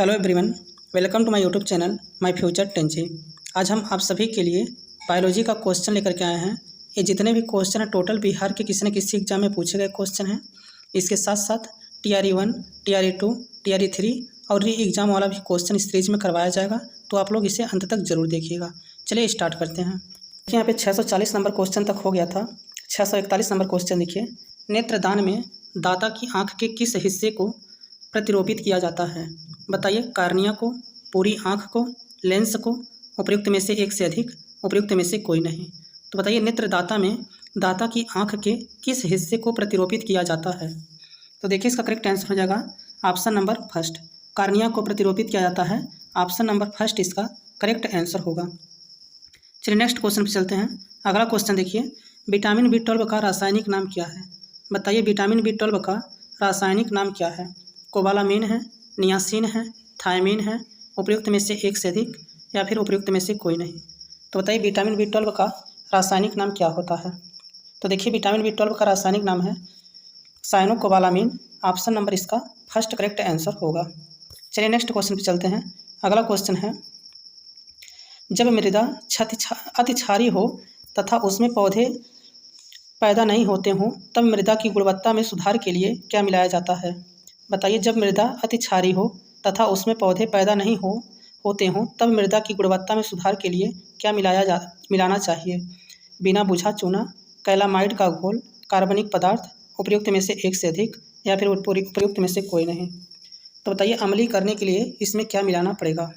Hello everyone, welcome to my YouTube channel my future टेंजी। आज हम आप सभी के लिए बायोलॉजी का क्वेश्चन लेकर के आए हैं। ये जितने भी क्वेश्चन हैं टोटल बिहार के किसी न किसी एग्जाम में पूछे गए क्वेश्चन हैं। इसके साथ साथ TRE 1, TRE 2, TRE 3 और री एग्ज़ाम वाला भी क्वेश्चन इस सीरीज में करवाया जाएगा, तो आप लोग इसे अंत तक जरूर देखिएगा। चलिए स्टार्ट करते हैं। देखिए यहाँ पे 640 नंबर क्वेश्चन तक हो गया था। 641 नंबर क्वेश्चन देखिए, नेत्रदान में दाता की आँख के किस हिस्से को प्रतिरोपित किया जाता है? बताइए, कार्निया को, पूरी आँख को, लेंस को, उपयुक्त में से एक से अधिक, उपयुक्त में से कोई नहीं। तो बताइए, नेत्रदाता में दाता की आँख के किस हिस्से को प्रतिरोपित किया जाता है? तो देखिए इसका करेक्ट आंसर हो जाएगा ऑप्शन नंबर फर्स्ट, कार्निया को प्रतिरोपित किया जाता है। ऑप्शन नंबर फर्स्ट इसका करेक्ट आंसर होगा। चलिए नेक्स्ट क्वेश्चन पे चलते हैं। अगला क्वेश्चन देखिए, विटामिन B12 का रासायनिक नाम क्या है? बताइए, विटामिन B12 का रासायनिक नाम क्या है? कोबालामिन है, नियासिन है, थायमिन है, उपयुक्त में से एक से अधिक या फिर उपयुक्त में से कोई नहीं। तो बताइए विटामिन B12 का रासायनिक नाम क्या होता है? तो देखिए विटामिन B12 का रासायनिक नाम है साइनोकोबालामिन। ऑप्शन नंबर इसका फर्स्ट करेक्ट आंसर होगा। चलिए नेक्स्ट क्वेश्चन पे चलते हैं। अगला क्वेश्चन है, जब मृदा अति क्षारीय हो तथा उसमें पौधे पैदा नहीं होते हों तब मृदा की गुणवत्ता में सुधार के लिए क्या मिलाया जाता है? बताइए, जब मृदा अति क्षारीय हो तथा उसमें पौधे पैदा नहीं होते हों तब मृदा की गुणवत्ता में सुधार के लिए क्या मिलाना चाहिए? बिना बुझा चूना, कैलामाइड का घोल, कार्बनिक पदार्थ, उपयुक्त में से एक से अधिक या फिर उपयुक्त में से कोई नहीं। तो बताइए अम्लीय करने के लिए इसमें क्या मिलाना पड़ेगा?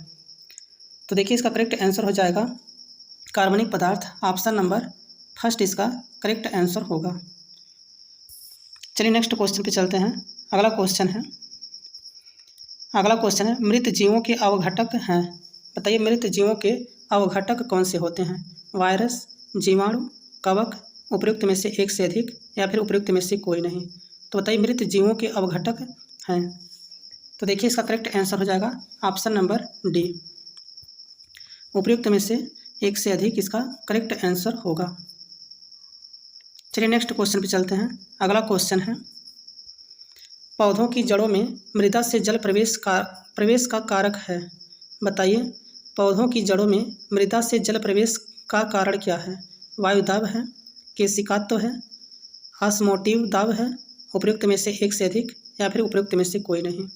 तो देखिए इसका करेक्ट आंसर हो जाएगा कार्बनिक पदार्थ। ऑप्शन नंबर फर्स्ट इसका करेक्ट आंसर होगा। चलिए नेक्स्ट क्वेश्चन पे चलते हैं। अगला क्वेश्चन है, मृत जीवों के अवघटक हैं। बताइए, मृत जीवों के अवघटक कौन से होते हैं? वायरस, जीवाणु, कवक, उपयुक्त में से एक से अधिक या फिर उपयुक्त में से कोई नहीं। तो बताइए मृत जीवों के अवघटक हैं। तो देखिए इसका करेक्ट आंसर हो जाएगा ऑप्शन नंबर डी, उपयुक्त में से एक से अधिक इसका करेक्ट आंसर होगा। चलिए नेक्स्ट क्वेश्चन पे चलते हैं। अगला क्वेश्चन है, पौधों की जड़ों में मृदा से जल प्रवेश का कारक है। बताइए, पौधों की जड़ों में मृदा से जल प्रवेश का कारण क्या है? वायु दाब है, केशिकात्व है, ऑस्मोटिव दाब है, उपयुक्त में से एक से अधिक या फिर उपयुक्त में से कोई नहीं।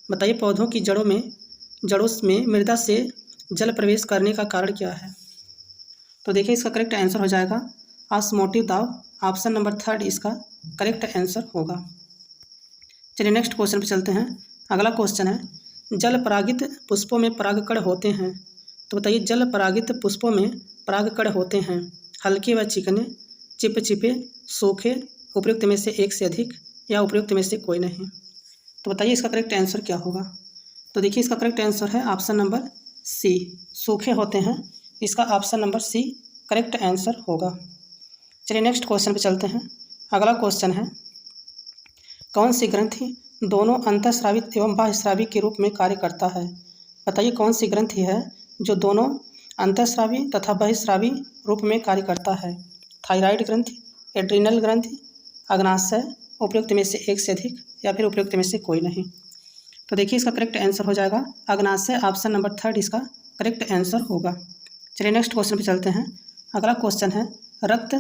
बताइए पौधों की जड़ों में मृदा से जल प्रवेश करने का कारण क्या है? तो देखिए इसका करेक्ट आंसर हो जाएगा ऑस्मोटिव दाब। ऑप्शन नंबर थर्ड इसका करेक्ट आंसर होगा। चलिए नेक्स्ट क्वेश्चन पे चलते हैं। अगला क्वेश्चन है, जल परागित पुष्पों में परागकण होते हैं। तो बताइए, जल परागित पुष्पों में परागकण होते हैं हल्के व चिकने, चिपचिपे, सूखे, उपयुक्त में से एक से अधिक या उपयुक्त में से कोई नहीं। तो बताइए इसका करेक्ट आंसर क्या होगा? तो देखिए इसका करेक्ट आंसर है ऑप्शन नंबर सी, सूखे होते हैं। इसका option number c correct answer होगा। चलिए नेक्स्ट क्वेश्चन पे चलते हैं। अगला क्वेश्चन है, कौन सी ग्रंथि दोनों अंतःस्रावी एवं बाह्यस्रावी के रूप में कार्य करता है? बताइए कौन सी ग्रंथि है जो दोनों अंतःस्रावी तथा बाह्यस्रावी रूप में कार्य करता है? थायराइड ग्रंथि, एड्रिनल ग्रंथि, अग्नाशय, उपयुक्त में से एक से अधिक या फिर उपयुक्त में से कोई नहीं। तो देखिए इसका करेक्ट आंसर हो जाएगा अग्नाशय। ऑप्शन नंबर थर्ड इसका करेक्ट आंसर होगा। चलिए नेक्स्ट क्वेश्चन पे चलते हैं। अगला क्वेश्चन है, रक्त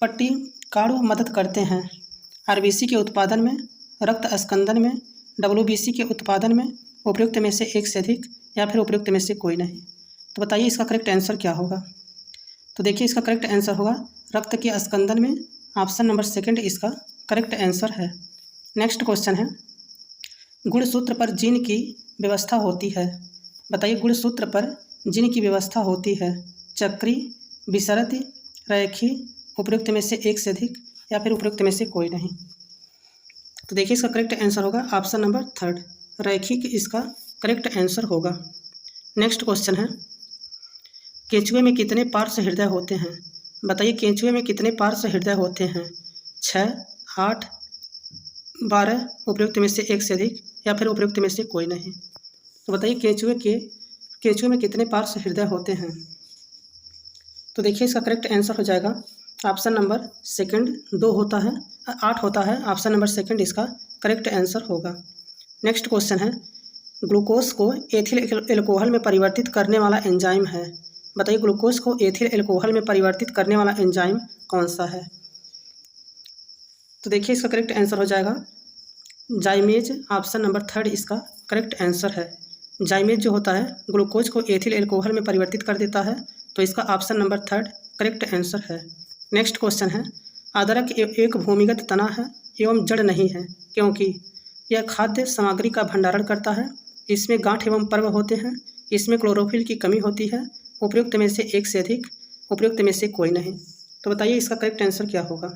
पट्टी काणु मदद करते हैं RBC के उत्पादन में, रक्त स्कंदन में, WBC के उत्पादन में, उपयुक्त में से एक से अधिक या फिर उपयुक्त में से कोई नहीं। तो बताइए इसका करेक्ट आंसर क्या होगा? तो देखिए इसका करेक्ट आंसर होगा रक्त के स्कंदन में। ऑप्शन नंबर सेकंड इसका करेक्ट आंसर है। नेक्स्ट क्वेश्चन है, गुणसूत्र पर जीन की व्यवस्था होती है। बताइए गुणसूत्र पर जीन की व्यवस्था होती है चक्री, विसरति, रैखी, उपयुक्त में से एक से अधिक या फिर उपयुक्त में से कोई नहीं। तो देखिए इसका करेक्ट आंसर होगा ऑप्शन नंबर थर्ड, रैखिक इसका करेक्ट आंसर होगा। नेक्स्ट क्वेश्चन है, केंचुए में कितने पार्श्व हृदय होते हैं? बताइए केंचुए में कितने पार्श्व हृदय होते हैं? 6, 8, 12, उपयुक्त में से एक से अधिक या फिर उपयुक्त में से कोई नहीं। तो बताइए केंचुए में कितने पार्श्व हृदय होते हैं? तो देखिए इसका करेक्ट आंसर हो जाएगा ऑप्शन नंबर सेकंड, 2 होता है, 8 होता है। ऑप्शन नंबर सेकंड इसका करेक्ट आंसर होगा। नेक्स्ट क्वेश्चन है, ग्लूकोज को एथिल एल्कोहल में परिवर्तित करने वाला एंजाइम है। बताइए ग्लूकोज को एथिल एल्कोहल में परिवर्तित करने वाला एंजाइम कौन सा है? तो देखिए इसका करेक्ट आंसर हो जाएगा जाइमेज। ऑप्शन नंबर 3 इसका करेक्ट आंसर है। जाइमेज जो होता है ग्लूकोज को एथिल एल्कोहल में परिवर्तित कर देता है, तो इसका ऑप्शन नंबर 3 करेक्ट आंसर है। नेक्स्ट क्वेश्चन है, अदरक एक भूमिगत तना है एवं जड़ नहीं है क्योंकि यह खाद्य सामग्री का भंडारण करता है, इसमें गांठ एवं पर्व होते हैं, इसमें क्लोरोफिल की कमी होती है, उपयुक्त में से एक से अधिक, उपयुक्त में से कोई नहीं। तो बताइए इसका करेक्ट आंसर क्या होगा?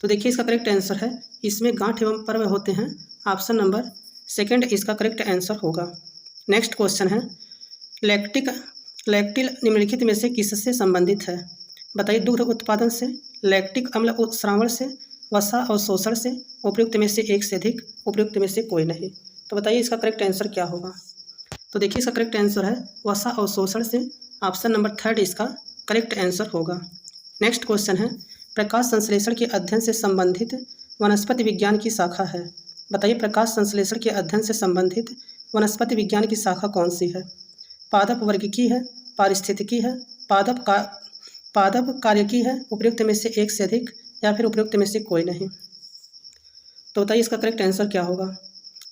तो देखिए इसका करेक्ट आंसर है इसमें गांठ एवं पर्व होते हैं। ऑप्शन नंबर 2 इसका करेक्ट आंसर होगा। नेक्स्ट क्वेश्चन है, लैक्टिल निम्नलिखित में से किससे संबंधित है? बताइए दुग्ध उत्पादन से, लैक्टिक अम्ल उत्स्रावण से, वसा अवशोषण से, उपयुक्त में से एक से अधिक, उपयुक्त में से कोई नहीं। तो बताइए इसका करेक्ट आंसर क्या होगा? तो देखिए इसका करेक्ट आंसर है वसा अवशोषण से। ऑप्शन नंबर 3 इसका करेक्ट आंसर होगा। नेक्स्ट क्वेश्चन है, प्रकाश संश्लेषण के अध्ययन से संबंधित वनस्पति विज्ञान की शाखा है। बताइए प्रकाश संश्लेषण के अध्ययन से संबंधित वनस्पति विज्ञान की शाखा कौन सी है? पादप वर्गिकी है, पारिस्थितिकी है, पादप कार्यकी है, उपयुक्त में से एक से अधिक, या फिर उपयुक्त में से कोई नहीं। तो बताइए इसका करेक्ट आंसर क्या होगा?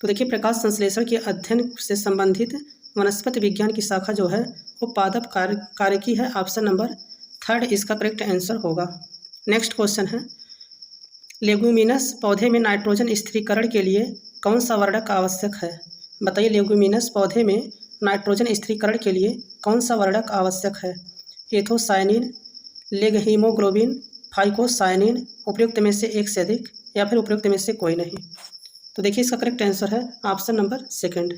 तो देखिए प्रकाश संश्लेषण के अध्ययन से संबंधित वनस्पति विज्ञान की शाखा जो है वो पादप कार्यकी है। ऑप्शन नंबर 3 इसका करेक्ट आंसर होगा। नेक्स्ट क्वेश्चन है, लेगुमिनस पौधे में नाइट्रोजन स्थिरीकरण के लिए कौन सा वर्णक आवश्यक है? बताइए लेगुमिनस पौधे में नाइट्रोजन स्थिरीकरण के लिए कौन सा वर्णक आवश्यक है? एथोसायनिन, लेगहीमोग्लोबिन, फाइकोसायनिन, उपयुक्त में से एक से अधिक, या फिर उपयुक्त में से कोई नहीं। तो देखिए इसका करेक्ट आंसर है ऑप्शन नंबर 2।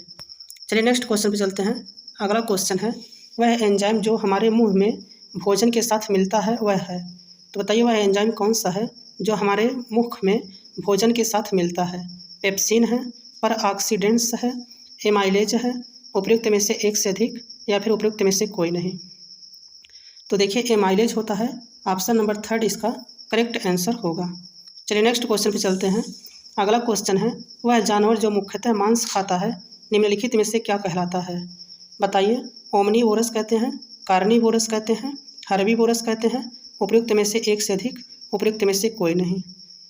चलिए नेक्स्ट क्वेश्चन पे चलते हैं। अगला क्वेश्चन है, वह एंजाइम जो हमारे मुंह में भोजन के साथ मिलता है वह है। तो बताइए वह एंजाइम कौन सा है जो हमारे मुख में भोजन के साथ मिलता है? पेप्सिन है, पर ऑक्सीडेंट्स है, एमाइलेज है, उपयुक्त में से एक से अधिक, या फिर उपयुक्त में से कोई नहीं। तो देखिए एमाइलेज होता है। ऑप्शन नंबर 3 इसका करेक्ट आंसर होगा। चलिए नेक्स्ट क्वेश्चन पे चलते हैं। अगला क्वेश्चन है, वह जानवर जो मुख्यतः मांस खाता है निम्नलिखित में से क्या कहलाता है? बताइए ओमनीवोरस कहते हैं, कार्निवोरस कहते हैं, हर्बीवोरस कहते हैं, उपयुक्त में से एक से अधिक, उपयुक्त में से कोई नहीं।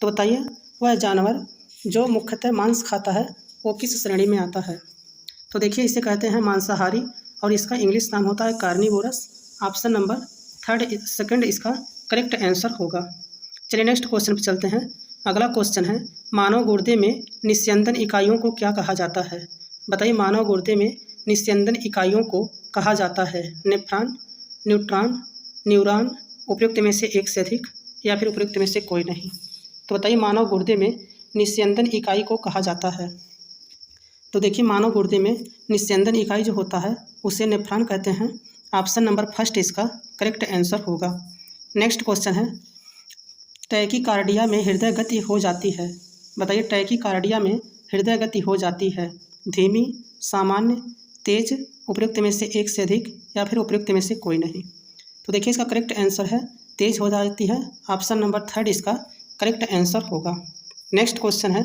तो बताइए वह जानवर जो मुख्यतः मांस खाता है वो किस श्रेणी में आता है? तो देखिए इसे कहते हैं मांसाहारी, और इसका इंग्लिश नाम होता है कार्निवोरस। ऑप्शन नंबर 2 इसका करेक्ट आंसर होगा। चलिए नेक्स्ट क्वेश्चन पे चलते हैं। अगला क्वेश्चन है, मानव गुर्दे में निस्यंदन इकाइयों को क्या कहा जाता है? बताइए मानव गुर्दे में निस्यंदन इकाइयों को कहा जाता है? नेफ्रॉन, न्यूट्रॉन, न्यूरॉन, उपयुक्त में से एक से अधिक, या फिर उपयुक्त में से कोई नहीं। तो बताइए मानव गुर्दे में निस्यंदन इकाई को कहा जाता है? तो देखिए मानव गुर्दे में निस्यंदन इकाई जो होता है उसे नेफ्रॉन कहते हैं। ऑप्शन नंबर 1 इसका करेक्ट आंसर होगा। नेक्स्ट क्वेश्चन है, टैकीकार्डिया में हृदय गति हो जाती है। बताइए टैकीकार्डिया में हृदय गति हो जाती है धीमी, सामान्य, तेज, उपयुक्त में से एक से अधिक, या फिर उपयुक्त में से कोई नहीं। तो देखिए इसका करेक्ट आंसर है तेज हो जाती है। ऑप्शन नंबर 3 इसका करेक्ट आंसर होगा। नेक्स्ट क्वेश्चन है,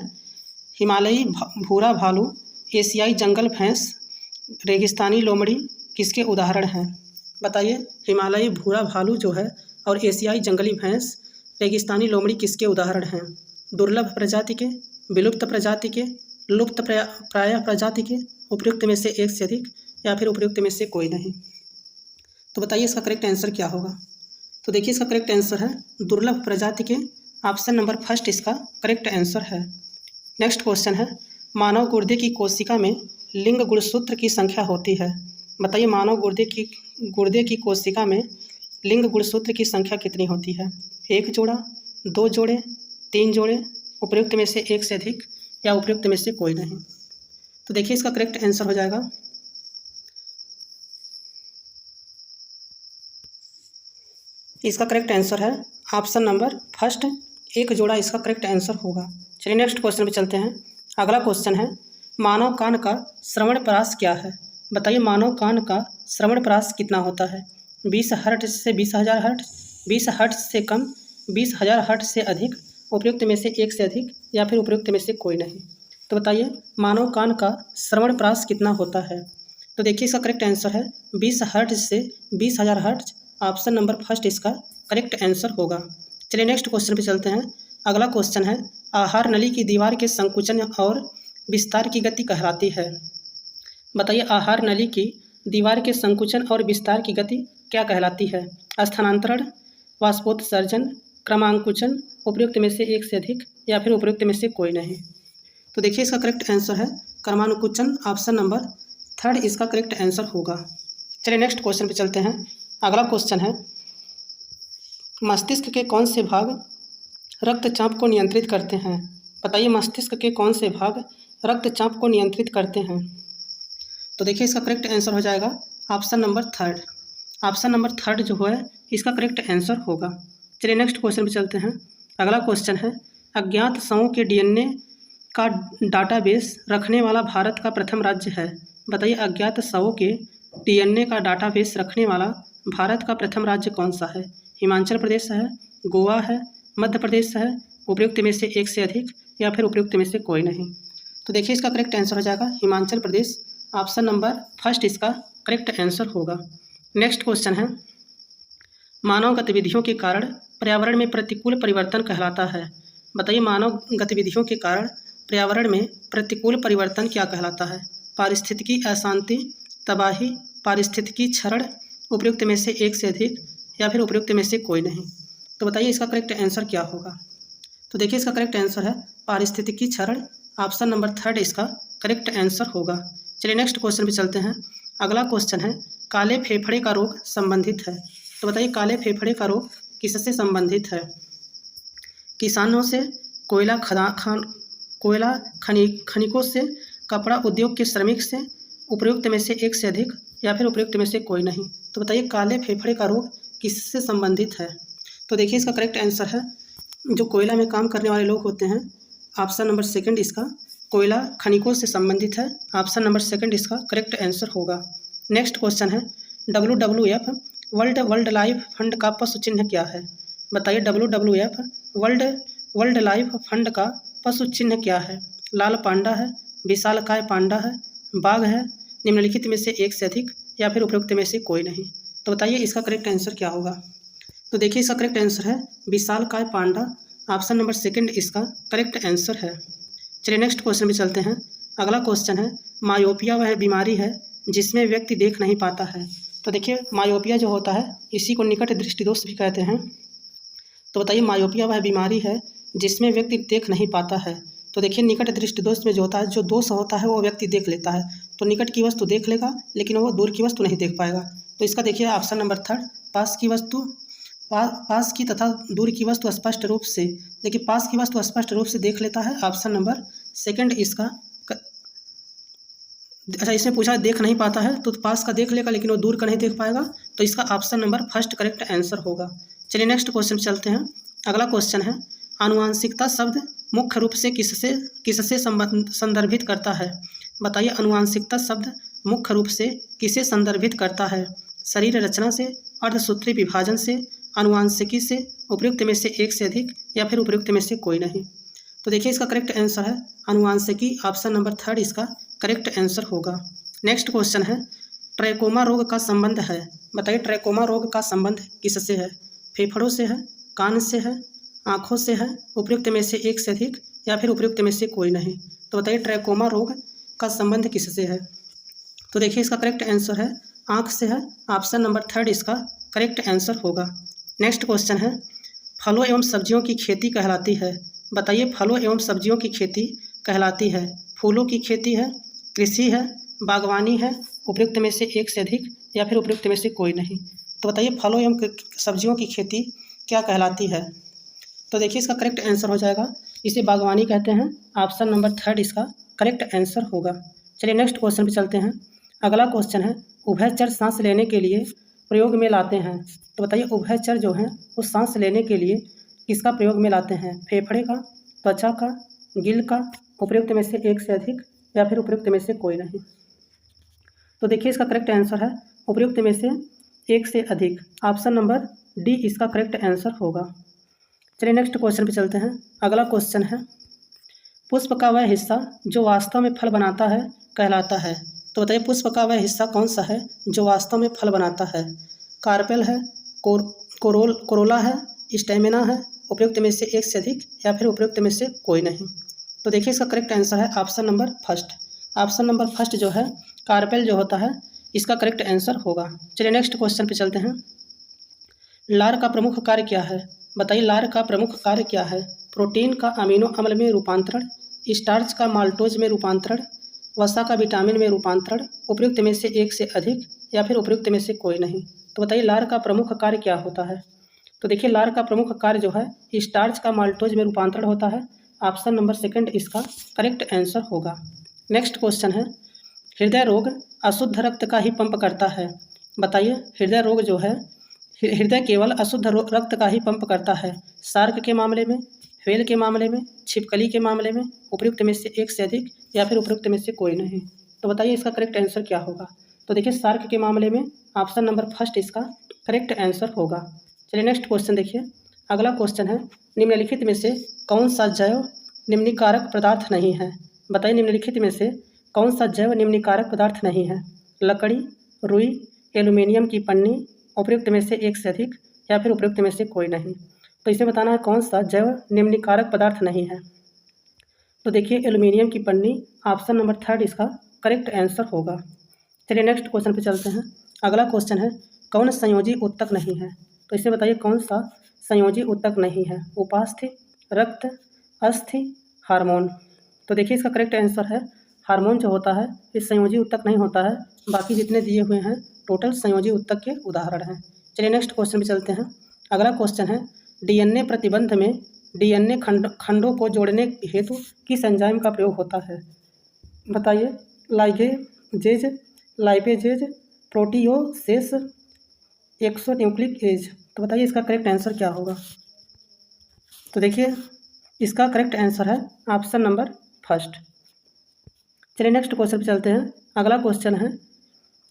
हिमालयी भूरा भालू, एशियाई जंगल भैंस, रेगिस्तानी लोमड़ी किसके उदाहरण हैं? बताइए हिमालयी भूरा भालू जो है और एशियाई जंगली भैंस, रेगिस्तानी लोमड़ी किसके उदाहरण हैं? दुर्लभ प्रजाति के, विलुप्त प्रजाति के, लुप्त प्रायः प्रजाति के, उपयुक्त में से एक से अधिक, या फिर उपयुक्त में से कोई नहीं। तो बताइए इसका करेक्ट आंसर क्या होगा? तो देखिए इसका करेक्ट आंसर है दुर्लभ प्रजाति के। ऑप्शन नंबर 1 इसका करेक्ट आंसर है। नेक्स्ट क्वेश्चन है, मानव गुर्दे की कोशिका में लिंग गुणसूत्र की संख्या होती है। बताइए मानव गुर्दे की कोशिका में लिंग गुणसूत्र की संख्या कितनी होती है? 1 जोड़ा, 2 जोड़े, 3 जोड़े, उपयुक्त में से एक से अधिक, या उपयुक्त में से कोई नहीं। तो देखिए इसका करेक्ट आंसर हो जाएगा इसका करेक्ट आंसर है ऑप्शन नंबर 1 1 जोड़ा इसका करेक्ट आंसर होगा। चलिए नेक्स्ट क्वेश्चन पे चलते हैं। अगला क्वेश्चन है, मानव कान का श्रवण परास क्या है? बताइए मानव कान का श्रवण परास कितना होता है? 20 हर्ट्ज से 20,000 हर्ट्ज, 20 हर्ट्ज से कम, 20,000 हर्ट्ज से अधिक, उपयुक्त में से एक से अधिक, या फिर उपयुक्त में से कोई नहीं। तो बताइए मानव कान का श्रवण प्रास कितना होता है। तो देखिए इसका करेक्ट आंसर है 20 हर्ट्ज से 20,000 हर्ट्ज। ऑप्शन नंबर फर्स्ट इसका करेक्ट आंसर होगा। चलिए नेक्स्ट क्वेश्चन पे चलते हैं। अगला क्वेश्चन है आहार नली की दीवार के संकुचन और विस्तार की गति कहलाती है। बताइए आहार नली की दीवार के संकुचन और विस्तार की गति क्या कहलाती है। स्थानांतरण, वाष्पोत्सर्जन, क्रमांकुचन, उपयुक्त में से एक से अधिक या फिर उपयुक्त में से कोई नहीं। तो देखिए इसका करेक्ट आंसर है क्रमानुकुचन। ऑप्शन नंबर थर्ड इसका करेक्ट आंसर होगा। चलिए नेक्स्ट क्वेश्चन पे चलते हैं। अगला क्वेश्चन है मस्तिष्क के कौन से भाग रक्तचाप को नियंत्रित करते हैं। बताइए मस्तिष्क के कौन से भाग रक्तचाप को नियंत्रित करते हैं। तो देखिए इसका करेक्ट आंसर हो जाएगा option number third. Option number third जो है इसका करेक्ट आंसर होगा। चलिए नेक्स्ट क्वेश्चन पे चलते हैं। अगला क्वेश्चन है अज्ञात शवों के डीएनए का डाटाबेस रखने वाला भारत का प्रथम राज्य है। बताइए अज्ञात शवों के डीएनए का डाटाबेस रखने वाला भारत का प्रथम राज्य कौन सा है। हिमाचल प्रदेश है, गोवा है, मध्य प्रदेश है, उपयुक्त में से एक से अधिक या फिर उपयुक्त में से कोई नहीं। तो देखिए इसका करेक्ट आंसर हो जाएगा Himachal Pradesh. Option number first इसका करेक्ट आंसर होगा। नेक्स्ट क्वेश्चन है मानव गतिविधियों के कारण पर्यावरण में प्रतिकूल परिवर्तन कहलाता है। बताइए मानव गतिविधियों के कारण पर्यावरण में प्रतिकूल परिवर्तन क्या कहलाता है। पारिस्थितिकी अशांति, तबाही, पारिस्थितिकी क्षरण, उपयुक्त में से एक से अधिक या फिर उपयुक्त में से कोई नहीं। तो बताइए इसका करेक्ट आंसर क्या होगा। तो देखिए इसका करेक्ट आंसर है पारिस्थितिकी क्षरण। ऑप्शन नंबर थर्ड इसका करेक्ट आंसर होगा। चलिए नेक्स्ट क्वेश्चन पे चलते हैं। अगला क्वेश्चन है काले फेफड़े का रोग संबंधित है। तो बताइए काले फेफड़े का रोग किससे संबंधित है। किसानों से, कोयला खनिकों से, कपड़ा उद्योग के श्रमिक से, उपयुक्त में से एक से अधिक या फिर उपयुक्त में से कोई नहीं। तो बताइए काले फेफड़े का रोग किससे संबंधित है। तो देखिए इसका करेक्ट आंसर है जो कोयला में काम करने वाले लोग होते हैं। ऑप्शन नंबर सेकंड इसका कोयला खनिकों से संबंधित है। ऑप्शन नंबर सेकंड इसका करेक्ट आंसर होगा। नेक्स्ट क्वेश्चन है WWF वर्ल्ड लाइफ फंड का पशु चिन्ह क्या है। बताइए WWF वर्ल्ड लाइफ फंड का पशु चिन्ह क्या है। लाल पांडा है, विशालकाय पांडा है, बाघ है, निम्नलिखित में से एक से अधिक या फिर उपयुक्त में से कोई नहीं। तो बताइए इसका करेक्ट आंसर क्या होगा। तो देखिए इसका करेक्ट आंसर है विशालकाय पांडा। ऑप्शन नंबर सेकंड इसका करेक्ट आंसर है। चलिए नेक्स्ट क्वेश्चन पे चलते हैं। अगला क्वेश्चन है मायोपिया वह बीमारी है जिसमें व्यक्ति देख नहीं पाता है। तो देखिए मायोपिया जो होता है इसी को निकट दृष्टि दोष भी कहते हैं। तो बताइए मायोपिया वह बीमारी है जिसमें व्यक्ति देख नहीं पाता है। तो देखिए निकट दृष्टि दोष में जो होता है, जो दोष होता है वो व्यक्ति देख लेता है। तो निकट की वस्तु देख लेगा लेकिन वो दूर की वस्तु नहीं देख पाएगा। तो इसका देखिए ऑप्शन नंबर थर्ड पास की तथा दूर की वस्तु स्पष्ट रूप से, देखिए पास की वस्तु स्पष्ट रूप से देख लेता है। ऑप्शन नंबर सेकंड इसका अच्छा इसमें पूछा देख नहीं पाता है तो पास का देख लेगा लेकिन वो दूर का नहीं देख पाएगा। तो इसका option number first correct answer होगा। चलिए नेक्स्ट क्वेश्चन चलते हैं। अगला क्वेश्चन है आनुवांशिकता शब्द मुख्य रूप से किससे संदर्भित करता है। बताइए आनुवांशिकता शब्द मुख्य रूप से किसे संदर्भित करता है। शरीर रचना से, अर्धसूत्री विभाजन से, आनुवांशिकी से, उपयुक्त में से एक से अधिक या फिर उपयुक्त में से कोई नहीं। तो देखिए इसका करेक्ट आंसर है आनुवांशिकी। ऑप्शन नंबर थर्ड इसका करेक्ट आंसर होगा। नेक्स्ट क्वेश्चन है ट्रैकोमा रोग का संबंध है। बताइए ट्रैकोमा रोग का संबंध किससे है। फेफड़ों से है, कान से है, आँखों से है, उपयुक्त में से एक से अधिक या फिर उपयुक्त में से कोई नहीं। तो बताइए ट्रैकोमा रोग का संबंध किससे है। तो देखिए इसका करेक्ट आंसर है आँख से है। ऑप्शन नंबर थर्ड इसका करेक्ट आंसर होगा। नेक्स्ट क्वेश्चन है फलों एवं सब्जियों की खेती कहलाती है। बताइए फलों एवं सब्जियों की खेती कहलाती है। फूलों की खेती है, कृषि है, बागवानी है, उपयुक्त में से एक से अधिक या फिर उपयुक्त में से कोई नहीं। तो बताइए फलों एवं सब्जियों की खेती क्या कहलाती है। तो देखिए इसका करेक्ट आंसर हो जाएगा इसे बागवानी कहते हैं। ऑप्शन नंबर थर्ड इसका करेक्ट आंसर होगा। चलिए नेक्स्ट क्वेश्चन पे चलते हैं। अगला क्वेश्चन है उभयचर सांस लेने के लिए प्रयोग में लाते हैं। तो बताइए उभयचर जो है वो सांस लेने के लिए किसका प्रयोग में लाते हैं। फेफड़े का, त्वचा का, गिल का, उपयुक्त में से एक से अधिक या फिर उपयुक्त में से कोई नहीं। तो देखिए इसका करेक्ट आंसर है उपयुक्त में से एक से अधिक। ऑप्शन नंबर डी इसका करेक्ट आंसर होगा। चलिए नेक्स्ट क्वेश्चन पे चलते हैं। अगला क्वेश्चन है पुष्प का वह हिस्सा जो वास्तव में फल बनाता है कहलाता है। तो बताइए पुष्प का वह हिस्सा कौन सा है जो वास्तव में फल बनाता है? कार्पेल है, कोरोला है, स्टेमिना है, उपयुक्त में से एक से अधिक या फिर उपयुक्त में से कोई नहीं। तो देखिए इसका करेक्ट आंसर है option number first. Option number first जो है कार्पेल जो होता है इसका करेक्ट आंसर होगा। चलिए नेक्स्ट क्वेश्चन पे चलते हैं। लार का प्रमुख कार्य क्या है? बताइए लार का प्रमुख कार्य क्या है? प्रोटीन का अमीनो अम्ल में रूपांतरण, स्टार्च का माल्टोज में रूपांतरण, वसा का विटामिन में रूपांतरण, उपयुक्त में से एक से अधिक या फिर उपयुक्त में से कोई नहीं। तो बताइए लार का प्रमुख कार्य क्या होता है? तो देखिए लार का प्रमुख कार्य जो है स्टार्च का माल्टोज में रूपांतरण होता है। ऑप्शन नंबर सेकंड इसका करेक्ट आंसर होगा। नेक्स्ट क्वेश्चन है हृदय रोग अशुद्ध रक्त का ही पंप करता है। बताइए हृदय रोग जो है हृदय केवल अशुद्ध रक्त का ही पंप करता है। शार्क के मामले में, व्हेल के मामले में, छिपकली के मामले में, उपयुक्त में से एक से अधिक या फिर उपयुक्त में से कोई नहीं। तो बताइए इसका करेक्ट आंसर क्या होगा? तो देखिए शार्क के मामले में ऑप्शन नंबर फर्स्ट इसका करेक्ट आंसर होगा। चलिए नेक्स्ट क्वेश्चन देखिए। अगला क्वेश्चन है निम्नलिखित में से कौन सा जैव निम्नीकारक पदार्थ नहीं है? बताइए निम्नलिखित में से कौन सा जैव निम्नीकारक पदार्थ नहीं है? लकड़ी, रुई, एल्यूमिनियम की पन्नी, उपयुक्त में से एक से अधिक या फिर उपयुक्त में से कोई नहीं। तो इसे बताना है कौन सा जैव निम्नीकारक पदार्थ नहीं है। तो देखिए एल्यूमिनियम की पन्नी ऑप्शन नंबर थर्ड इसका करेक्ट आंसर होगा। चलिए नेक्स्ट क्वेश्चन पे चलते हैं। अगला क्वेश्चन है कौन संयोजी उत्तक नहीं है? तो इसे बताइए कौन सा संयोजी उत्तक नहीं है? उपास्थि, रक्त, अस्थि, हार्मोन। तो देखिए इसका करेक्ट आंसर है हार्मोन जो होता है इस संयोजी उत्तक नहीं होता है। बाकी जितने दिए हुए हैं टोटल संयोजी उत्तक के उदाहरण हैं। चलिए नेक्स्ट क्वेश्चन पे चलते हैं। अगला क्वेश्चन है डीएनए प्रतिबंध में डीएनए खंडों को जोड़ने हेतु किस एंजाइम का प्रयोग होता है? बताइए लाइगेजेज, लाइपेजेज, प्रोटियोसेस, एक्सोन्यूक्लिक एज। तो बताइए इसका करेक्ट आंसर क्या होगा? तो देखिए इसका करेक्ट आंसर है ऑप्शन नंबर फर्स्ट। चलिए नेक्स्ट क्वेश्चन पे चलते हैं। अगला क्वेश्चन है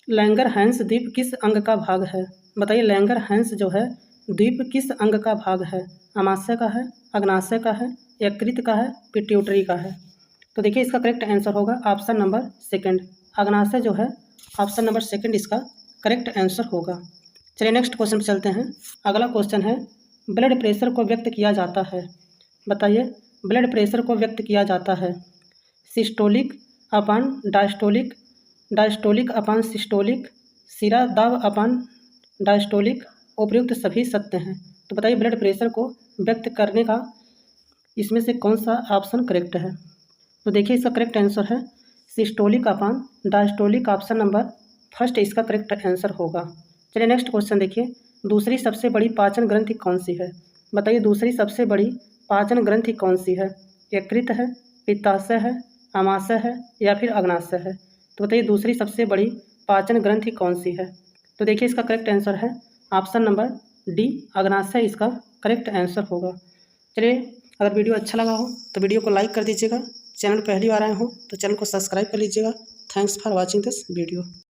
लैंगरहैंस द्वीप किस अंग का भाग है? बताइए लैंगरहैंस जो है द्वीप किस अंग का भाग है? अमाशय का है, अग्नाशय का है, यकृत का है, पिट्यूटरी का है। तो देखिए इसका करेक्ट आंसर होगा ऑप्शन नंबर सेकंड। अग्नाशय जो है ऑप्शन नंबर सेकंड इसका करेक्ट आंसर होगा। चलिए नेक्स्ट क्वेश्चन पे चलते हैं। अगला क्वेश्चन है ब्लड प्रेशर को व्यक्त किया जाता है। बताइए ब्लड प्रेशर को व्यक्त किया जाता है सिस्टोलिक अपान डायस्टोलिक, डायस्टोलिक अपान सिस्टोलिक, सिरा दाब अपान डायस्टोलिक, उपयुक्त सभी सत्य हैं। तो बताइए ब्लड प्रेशर को व्यक्त करने का इसमें से कौन सा ऑप्शन करेक्ट है? तो देखिए इसका करेक्ट आंसर है सिस्टोलिक अपान डायस्टोलिक। ऑप्शन नंबर फर्स्ट इसका करेक्ट आंसर होगा। चलिए नेक्स्ट क्वेश्चन देखिए दूसरी सबसे बड़ी पाचन ग्रंथि कौन सी है? बताइए दूसरी सबसे बड़ी पाचन ग्रंथि कौन सी है? यकृत है, पित्ताशय है, अमाशय है या फिर अग्नाशय है। तो बताइए दूसरी सबसे बड़ी पाचन ग्रंथि कौन सी है? तो देखिए इसका करेक्ट आंसर है ऑप्शन नंबर डी, अग्नाशय इसका करेक्ट आंसर होगा। चलिए अगर वीडियो अच्छा लगा हो तो वीडियो को लाइक कर दीजिएगा। चैनल पहली बार आए हो तो चैनल को सब्सक्राइब कर लीजिएगा। Thanks for watching this video.